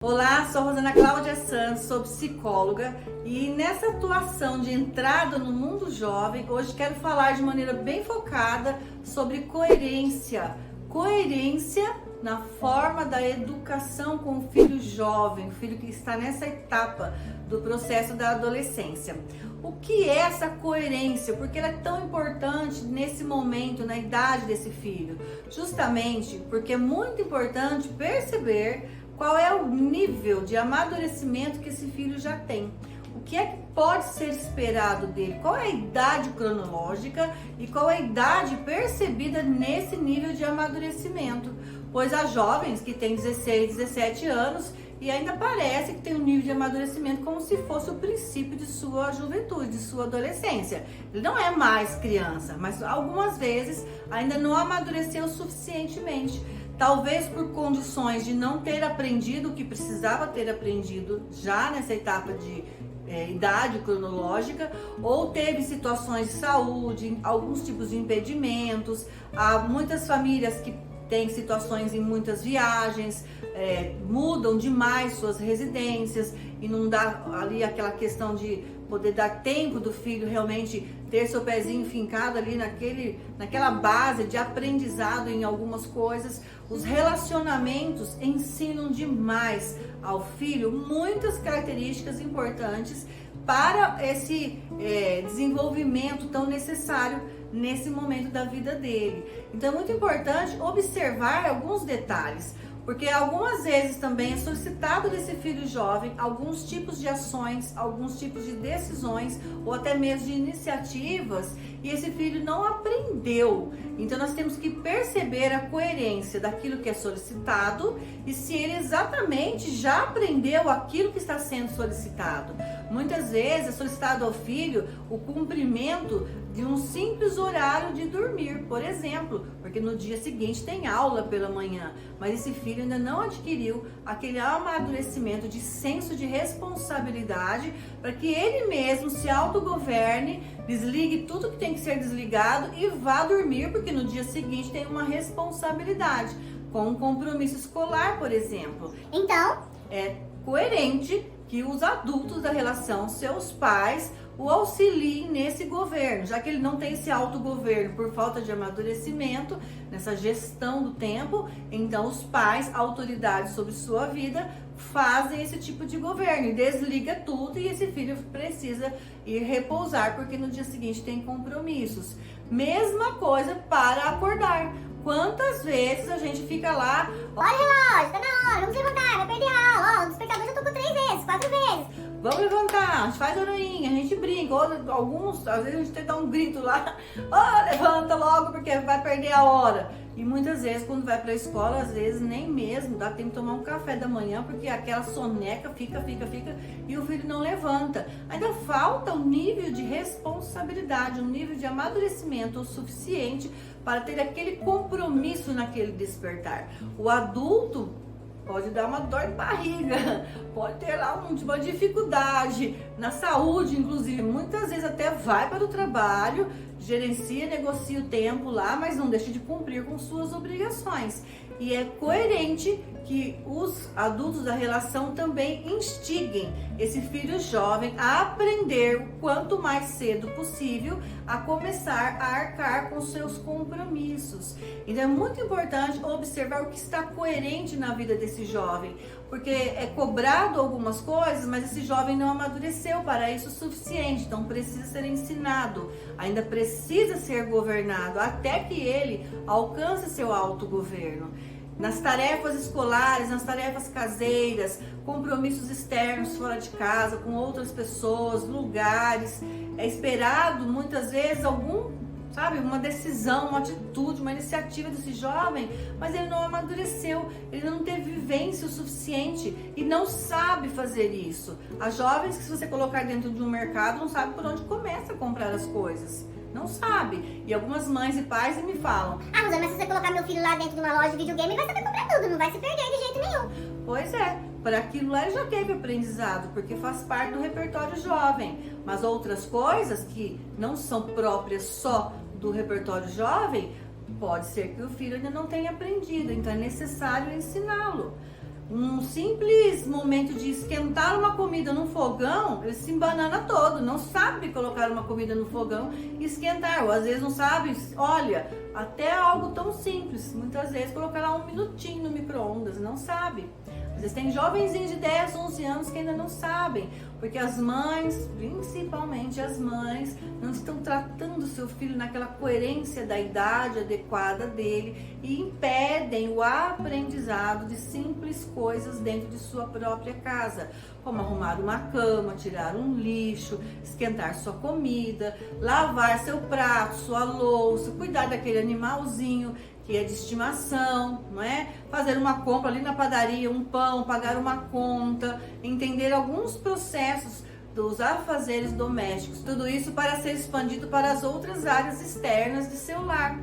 Olá, sou Rosana Cláudia Santos, sou psicóloga e nessa atuação de entrada no mundo jovem, hoje quero falar de maneira bem focada sobre coerência. Coerência na forma da educação com o filho jovem, o filho que está nessa etapa do processo da adolescência. O que é essa coerência? Por que ela é tão importante nesse momento, na idade desse filho? Justamente porque é muito importante perceber qual é o nível de amadurecimento que esse filho já tem. O que é que pode ser esperado dele? Qual é a idade cronológica e qual é a idade percebida nesse nível de amadurecimento? Pois há jovens que têm 16, 17 anos e ainda parece que tem um nível de amadurecimento como se fosse o princípio de sua juventude, de sua adolescência. Ele não é mais criança, mas algumas vezes ainda não amadureceu suficientemente. Talvez por condições de não ter aprendido o que precisava ter aprendido já nessa etapa de idade cronológica, ou teve situações de saúde, alguns tipos de impedimentos. Há muitas famílias que têm situações em muitas viagens, mudam demais suas residências e não dá ali aquela questão de poder dar tempo do filho realmente ter seu pezinho fincado ali naquela base de aprendizado em algumas coisas. Os relacionamentos ensinam demais ao filho muitas características importantes para esse desenvolvimento tão necessário nesse momento da vida dele. Então é muito importante observar alguns detalhes, porque algumas vezes também é solicitado desse filho jovem alguns tipos de ações, alguns tipos de decisões ou até mesmo de iniciativas e esse filho não aprendeu. Então nós temos que perceber a coerência daquilo que é solicitado e se ele exatamente já aprendeu aquilo que está sendo solicitado. Muitas vezes é solicitado ao filho o cumprimento de um simples horário de dormir, por exemplo, porque no dia seguinte tem aula pela manhã, mas esse filho ainda não adquiriu aquele amadurecimento de senso de responsabilidade para que ele mesmo se autogoverne, desligue tudo que tem que ser desligado e vá dormir, porque no dia seguinte tem uma responsabilidade, com um compromisso escolar, por exemplo. Então, é coerente que os adultos da relação, seus pais, o auxiliem nesse governo, já que ele não tem esse autogoverno por falta de amadurecimento, nessa gestão do tempo, então os pais, autoridades sobre sua vida, fazem esse tipo de governo e desliga tudo e esse filho precisa ir repousar porque no dia seguinte tem compromissos. Mesma coisa para acordar. Quantas vezes a gente fica lá, olha o relógio, tá na hora, vamos levantar, vai perder a aula, ó, o despertador já tocou 3 vezes, 4 vezes. Vamos levantar, a gente faz horinha, a gente brinca, ou alguns, às vezes a gente tenta dar um grito lá, ó, levanta logo porque vai perder a hora. E muitas vezes quando vai para a escola, às vezes nem mesmo dá tempo de tomar um café da manhã, porque aquela soneca fica e o filho não levanta. Ainda falta um nível de responsabilidade, um nível de amadurecimento o suficiente para ter aquele compromisso naquele despertar. O adulto pode dar uma dor de barriga, pode ter lá uma dificuldade na saúde, inclusive. Muitas vezes até vai para o trabalho, gerencia, negocia o tempo lá, mas não deixa de cumprir com suas obrigações. E é coerente que os adultos da relação também instiguem esse filho jovem a aprender o quanto mais cedo possível a começar a arcar com seus compromissos. Então é muito importante observar o que está coerente na vida desse jovem, porque é cobrado algumas coisas, mas esse jovem não amadureceu para isso o suficiente, então precisa ser ensinado, ainda precisa ser governado até que ele alcance seu autogoverno. Nas tarefas escolares, nas tarefas caseiras, compromissos externos fora de casa, com outras pessoas, lugares, é esperado muitas vezes uma decisão, uma atitude, uma iniciativa desse jovem, mas ele não amadureceu, ele não teve vivência o suficiente e não sabe fazer isso. Há jovens que se você colocar dentro de um mercado, não sabe por onde começa a comprar as coisas. Não sabe. E algumas mães e pais me falam: ah, Rosana, mas se você colocar meu filho lá dentro de uma loja de videogame, ele vai saber comprar tudo, não vai se perder de jeito nenhum. Pois é, para aquilo lá ele já teve aprendizado, porque faz parte do repertório jovem. Mas outras coisas que não são próprias só do repertório jovem, pode ser que o filho ainda não tenha aprendido, então é necessário ensiná-lo. Um simples momento de esquentar uma comida no fogão, ele se embanana todo, não sabe colocar uma comida no fogão e esquentar, ou às vezes não sabe, olha, até algo tão simples, muitas vezes colocar lá um minutinho no micro-ondas, não sabe. Às vezes tem jovenzinhos de 10, 11 anos que ainda não sabem, porque as mães, principalmente as mães, não estão tratando o seu filho naquela coerência da idade adequada dele e impedem o aprendizado de simples coisas dentro de sua própria casa, como arrumar uma cama, tirar um lixo, esquentar sua comida, lavar seu prato, sua louça, cuidar daquele animalzinho que é de estimação, não é? Fazer uma compra ali na padaria, um pão, pagar uma conta, entender alguns processos dos afazeres domésticos, tudo isso para ser expandido para as outras áreas externas de seu lar.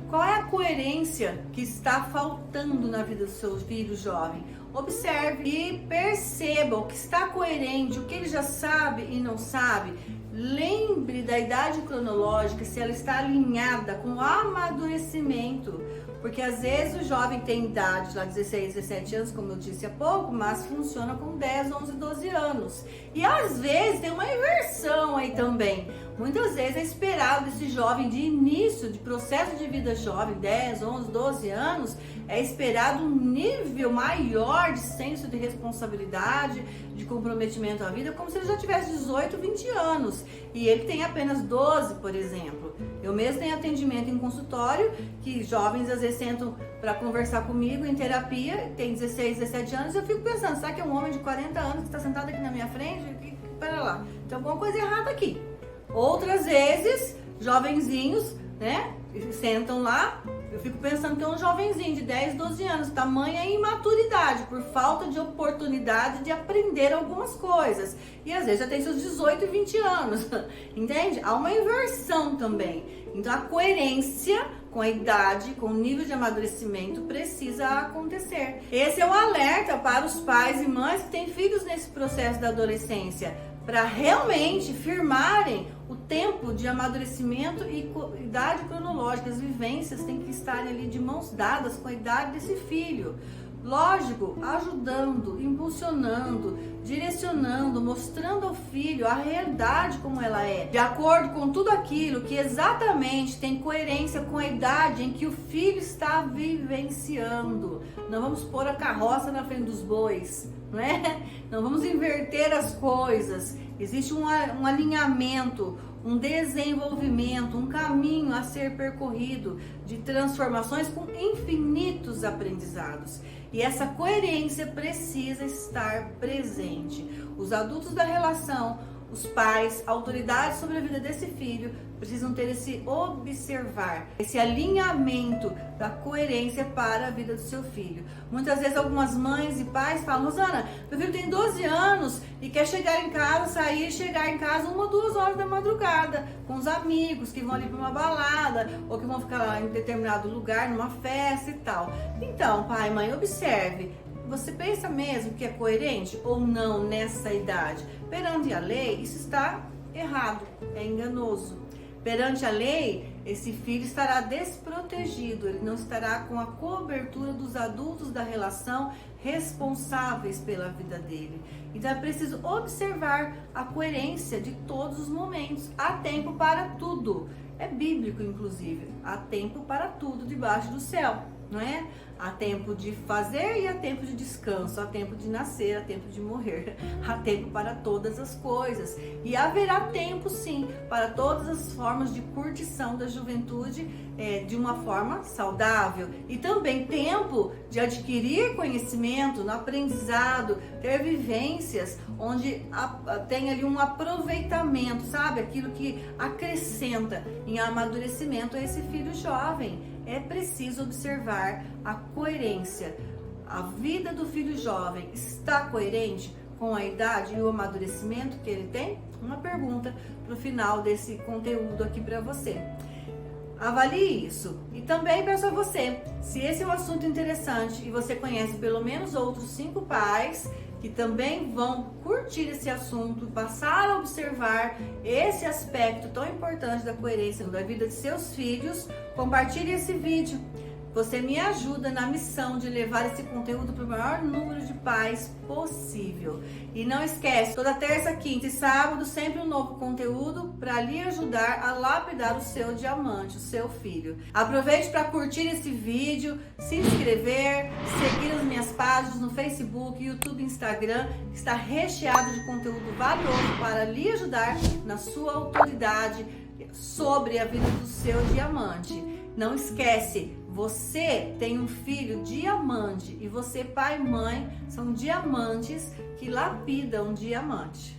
Qual é a coerência que está faltando na vida do seu filho jovem? Observe e perceba o que está coerente, o que ele já sabe e não sabe. Lembre da idade cronológica, se ela está alinhada com o amadurecimento, porque às vezes o jovem tem idade, lá 16, 17 anos, como eu disse há pouco, mas funciona com 10, 11, 12 anos. E às vezes tem uma inversão aí também. Muitas vezes é esperado esse jovem de início, de processo de vida jovem, 10, 11, 12 anos, é esperado um nível maior de senso de responsabilidade, de comprometimento à vida, como se ele já tivesse 18, 20 anos. E ele tem apenas 12, por exemplo. Eu mesmo tenho atendimento em consultório, que jovens às vezes sentam para conversar comigo em terapia, tem 16, 17 anos, e eu fico pensando, será que é um homem de 40 anos que está sentado aqui na minha frente? Pera lá, tem alguma coisa errada aqui. Outras vezes, jovenzinhos, né, sentam lá, eu fico pensando que é um jovenzinho de 10, 12 anos, tamanha imaturidade, por falta de oportunidade de aprender algumas coisas. E às vezes já tem seus 18 e 20 anos, entende? Há uma inversão também. Então a coerência com a idade, com o nível de amadurecimento precisa acontecer. Esse é um alerta para os pais e mães que têm filhos nesse processo da adolescência, para realmente firmarem o tempo de amadurecimento e idade cronológica. As vivências têm que estar ali de mãos dadas com a idade desse filho. Lógico, ajudando, impulsionando, direcionando, mostrando ao filho a realidade como ela é, de acordo com tudo aquilo que exatamente tem coerência com a idade em que o filho está vivenciando. Não vamos pôr a carroça na frente dos bois, não é? Não vamos inverter as coisas. Existe um alinhamento, um desenvolvimento, um caminho a ser percorrido de transformações com infinitos aprendizados. E essa coerência precisa estar presente. Os adultos da relação, os pais, a autoridade sobre a vida desse filho precisam ter esse observar, esse alinhamento da coerência para a vida do seu filho. Muitas vezes algumas mães e pais falam, Rosana, meu filho tem 12 anos e quer chegar em casa, sair e chegar em casa 1 ou 2 horas da madrugada com os amigos que vão ali para uma balada ou que vão ficar lá em determinado lugar, numa festa e tal. Então, pai e mãe, observe. Você pensa mesmo que é coerente ou não nessa idade? Perante a lei, isso está errado, é enganoso. Perante a lei, esse filho estará desprotegido, ele não estará com a cobertura dos adultos da relação responsáveis pela vida dele. Então é preciso observar a coerência de todos os momentos. Há tempo para tudo. É bíblico, inclusive. Há tempo para tudo debaixo do céu, não é? Há tempo de fazer e há tempo de descanso, há tempo de nascer, há tempo de morrer, há tempo para todas as coisas. E haverá tempo, sim, para todas as formas de curtição da juventude de uma forma saudável. E também tempo de adquirir conhecimento no aprendizado, ter vivências onde tem ali um aproveitamento, sabe? Aquilo que acrescenta em amadurecimento a esse filho jovem. É preciso observar a coerência. A vida do filho jovem está coerente com a idade e o amadurecimento que ele tem? Uma pergunta para o final desse conteúdo aqui para você. Avalie isso. E também peço a você, se esse é um assunto interessante e você conhece pelo menos outros 5 pais que também vão curtir esse assunto, passar a observar esse aspecto tão importante da coerência da vida de seus filhos, compartilhe esse vídeo. Você me ajuda na missão de levar esse conteúdo para o maior número de pais possível. E não esquece, toda terça, quinta e sábado, sempre um novo conteúdo para lhe ajudar a lapidar o seu diamante, o seu filho. Aproveite para curtir esse vídeo, se inscrever, seguir as minhas páginas no Facebook, YouTube e Instagram, que está recheado de conteúdo valioso para lhe ajudar na sua autoridade sobre a vida do seu diamante. Não esquece, você tem um filho diamante e você, pai e mãe, são diamantes que lapidam diamante.